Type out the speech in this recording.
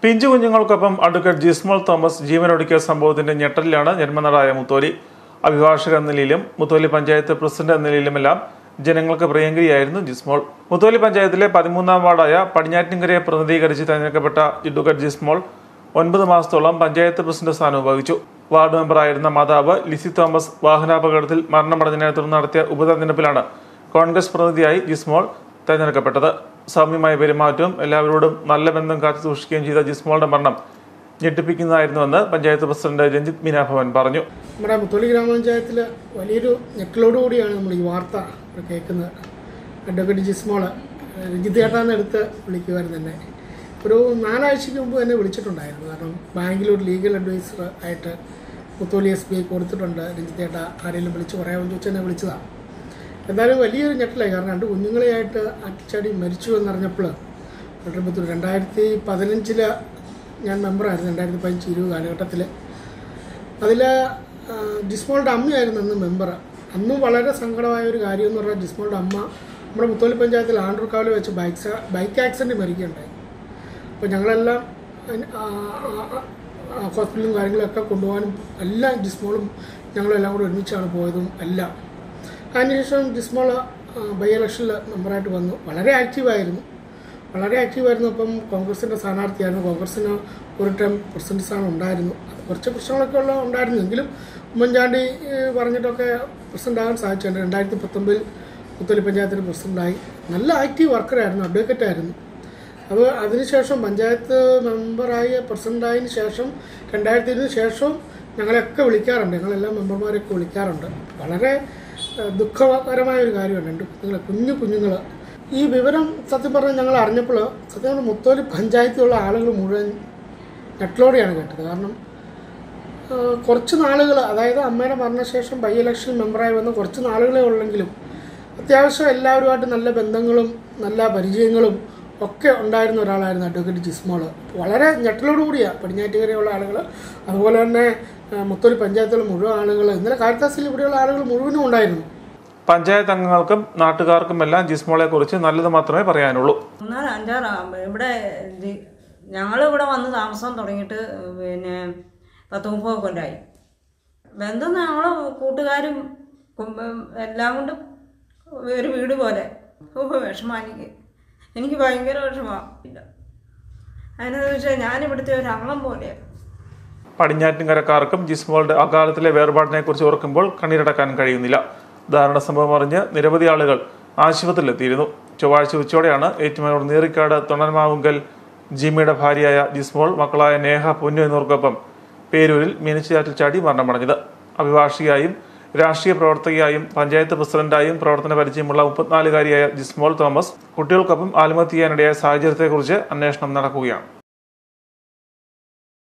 പിഞ്ചു കുഞ്ഞുങ്ങൾക്കൊപ്പം advocate Jismol Thomas ജീവനൊടുക്കിയ സംഭവത്തിന്റെ ഞെട്ടലിലാണ് ജന്മനാടായ മുത്തോലി. അഭിഭാഷക എന്ന നിലയിലും മുത്തോലി പഞ്ചായത്ത് പ്രസിഡന്റ് എന്ന നിലയിലുമെല്ലാം ജനങ്ങൾക്ക് പ്രിയങ്കരിയായിരുന്നു ജിസ്മോൾ. മുത്തോലി പഞ്ചായത്തിലെ 13ാം വാർഡായ പടിഞ്ഞാറ്റിൻകരയെ പ്രതിനിധീകരിച്ച് തെരഞ്ഞെടുക്കപ്പെട്ട അഡ്വക്കേറ്റ് ജിസ്മോൾ 9 മാസത്തോളം പഞ്ചായത്ത് പ്രസിഡന്റ് സ്ഥാനം വഹിച്ചു. വാർഡ് മെമ്പറായിരുന്ന മാതാവ് ലിസി തോമസ് വാഹനാപകടത്തിൽ മരണമടഞ്ഞതിനെ തുടർന്ന് നടത്തിയ ഉപതെരഞ്ഞെടുപ്പിലാണ് കോൺഗ്രസ് പ്രതിനിധിയായി ജിസ്മോൾ തെരഞ്ഞെടുക്കപ്പെട്ടത്. സൗമ്യമായ പെരുമാറ്റവും എല്ലാവരോടും നല്ല ബന്ധം കാത്തു സൂക്ഷിക്കുകയും ചെയ്ത ജിസ്മോളുടെ മരണം ഞെട്ടിപ്പിക്കുന്നതായിരുന്നുവെന്ന് പഞ്ചായത്ത് പ്രസിഡന്റ് രഞ്ജിത്ത് മീനാഭവൻ പറഞ്ഞു. നമ്മുടെ മുത്തോലി ഗ്രാമപഞ്ചായത്തിൽ വലിയൊരു ഞെട്ടലോടുകൂടിയാണ് നമ്മൾ ഈ വാർത്ത കേൾക്കുന്നത്. അഡ്വക്കേറ്റ് ജിസ്മോള് രഞ്ജിത്ത് ചേട്ടാന്ന് എടുത്ത് വിളിക്കുമായിരുന്നു. തന്നെ ഒരു 4 ആഴ്ചയ്ക്ക് മുമ്പ് തന്നെ വിളിച്ചിട്ടുണ്ടായിരുന്നു. കാരണം ബാങ്കിൽ ഒരു ലീഗൽ അഡ്വൈസർ ആയിട്ട് മുത്തോലി SBI കൊടുത്തിട്ടുണ്ട്. രഞ്ജിത്ത് ചേട്ടാ ആരെങ്കിലും വിളിച്ച് പറയാമെന്ന് ചോദിച്ചാൽ എന്നെ വിളിച്ചതാണ്. എന്തായാലും വലിയൊരു ഞെട്ടലായി. കാരണം 2 കുഞ്ഞുങ്ങളെയായിട്ട് അട്ടിച്ചാടി മരിച്ചു എന്നറിഞ്ഞപ്പോൾ വളരെ ബുദ്ധിമുട്ട്. 2015 ഞാൻ മെമ്പറായിരുന്നു. 2015-20 കാലഘട്ടത്തിൽ അതിൽ ജിസ്മോളുടെ അമ്മയായിരുന്നു അന്ന് മെമ്പർ. അന്നും വളരെ സങ്കടമായ ഒരു കാര്യം എന്ന് പറഞ്ഞാൽ ജിസ്മോളുടെ അമ്മ നമ്മുടെ മുത്തോലി പഞ്ചായത്തിൽ ആണ്ടൂർക്കാവിൽ വെച്ച് ബൈക്ക് ആക്സിഡൻറ്റ് മരിക്കുകയുണ്ടായി. അപ്പോൾ ഞങ്ങളെല്ലാം ഹോസ്പിറ്റലും കാര്യങ്ങളൊക്കെ കൊണ്ടുപോകാനും എല്ലാം ജിസ്മോളും ഞങ്ങളെല്ലാം കൂടെ ഒരുമിച്ചാണ് പോയതും എല്ലാം. അതിനുശേഷം ജിസ്മോൾ ബൈ ഇലക്ഷനിൽ മെമ്പറായിട്ട് വന്നു. വളരെ ആക്റ്റീവായിരുന്നു. അപ്പം കോൺഗ്രസിൻ്റെ സ്ഥാനാർത്ഥിയായിരുന്നു. കോൺഗ്രസിന് ഒരു ടൈം പ്രസിഡന്റ് സ്ഥാനം ഉണ്ടായിരുന്നു. അത് കുറച്ച് പ്രശ്നങ്ങളൊക്കെ ഉണ്ടായിരുന്നു. എങ്കിലും ഉമ്മൻചാണ്ടി പറഞ്ഞിട്ടൊക്കെ പ്രസിഡന്റ് ആകാൻ സാധിച്ചിട്ടുണ്ട്. 2019 മുത്തോലി പഞ്ചായത്തിന് പ്രസിഡന്റായി. നല്ല ആക്റ്റീവ് വർക്കറായിരുന്നു, അഡ്വക്കേറ്റായിരുന്നു. അതിനുശേഷം പഞ്ചായത്ത് മെമ്പറായി പ്രസിഡന്റായതിനു ശേഷം 2020 ശേഷവും ഞങ്ങളെയൊക്കെ വിളിക്കാറുണ്ട്. ഞങ്ങളെല്ലാം മെമ്പർമാരെയൊക്കെ വിളിക്കാറുണ്ട്. വളരെ ദുഃഖകരമായ ഒരു കാര്യമാണ്. 2 കുഞ്ഞുങ്ങൾ ഈ വിവരം സത്യം പറഞ്ഞാൽ ഞങ്ങൾ അറിഞ്ഞപ്പോൾ സത്യം പറഞ്ഞാൽ മുത്തോലി പഞ്ചായത്തിലുള്ള ആളുകൾ മുഴുവൻ ഞെട്ടലോടെയാണ് കേട്ടത്. കാരണം കുറച്ച് നാളുകൾ, അതായത് അമ്മയുടെ മരണശേഷം ബൈ ഇലക്ഷൻ മെമ്പറായി വന്ന കുറച്ച് നാളുകളേ ഉള്ളെങ്കിലും അത്യാവശ്യം എല്ലാവരുമായിട്ട് നല്ല ബന്ധങ്ങളും നല്ല പരിചയങ്ങളും ഒക്കെ ഉണ്ടായിരുന്ന ഒരാളായിരുന്നു അഡ്വക്കേറ്റ് ജിസ്മോൾ. വളരെ ഞെട്ടലോടുകൂടിയാണ് പടിഞ്ഞാറ്റുകരയുള്ള ആളുകൾ, അതുപോലെ തന്നെ മുത്തോലി പഞ്ചായത്തിലുള്ള മുഴുവൻ ആളുകൾ, ഇന്നലെ കാരിത്താസിൽ ഇവിടെയുള്ള ആളുകൾ മുഴുവനും ഉണ്ടായിരുന്നു. പഞ്ചായത്ത് അംഗങ്ങൾക്കും നാട്ടുകാർക്കും എല്ലാം ജിസ്മോളെ കുറിച്ച് നല്ലത് മാത്രമേ പറയാനുള്ളൂ. 5-6 ഇവിടെ ഞങ്ങളിവിടെ വന്ന് താമസം തുടങ്ങിയിട്ട് 10-30 കൊല്ലമായി. ബന്ധം ഞങ്ങൾ കൂട്ടുകാരും എല്ലാം കൊണ്ടും ഒരു വീട് പോലെ. വിഷമം എനിക്ക് ഭയങ്കര വിഷമമില്ല. അതിനെന്ന് വെച്ചാൽ ഞാനിവിടുത്തെ ഒരു അംഗം പോലെയാണ്. പടിഞ്ഞാറ്റിൻകരക്കാർക്കും ജിസ്മോളുടെ അകാലത്തിലെ വേർപാടിനെ കുറിച്ച് ഓർക്കുമ്പോൾ കണ്ണീരടക്കാൻ കഴിയുന്നില്ല. ദാരുണ സംഭവം അറിഞ്ഞ് നിരവധി ആളുകൾ ആശുപത്രിയിലെത്തിയിരുന്നു. ചൊവ്വാഴ്ച ഉച്ചയോടെയാണ് ഏറ്റുമാനൂർ നീറിക്കാട് തൊണ്ണന്മാവുങ്കൽ ജിമ്മിയുടെ ഭാര്യയായ ജിസ്മോൾ മക്കളായ നേഹ, പൊന്നു എന്നിവർക്കൊപ്പം പേരൂരിൽ മീനച്ചിലാറ്റിൽ ചാടി മരണമടഞ്ഞത്. അഭിഭാഷകയായും രാഷ്ട്രീയ പ്രവർത്തകയായും പഞ്ചായത്ത് പ്രസിഡന്റായും പ്രവർത്തന പരിചയമുള്ള 34-കാരിയായ ജിസ്മോൾ തോമസ് കുട്ടികൾക്കൊപ്പം ആത്മഹത്യ ചെയ്യാനിടയായ സാഹചര്യത്തെക്കുറിച്ച് അന്വേഷണം നടക്കുകയാണ്.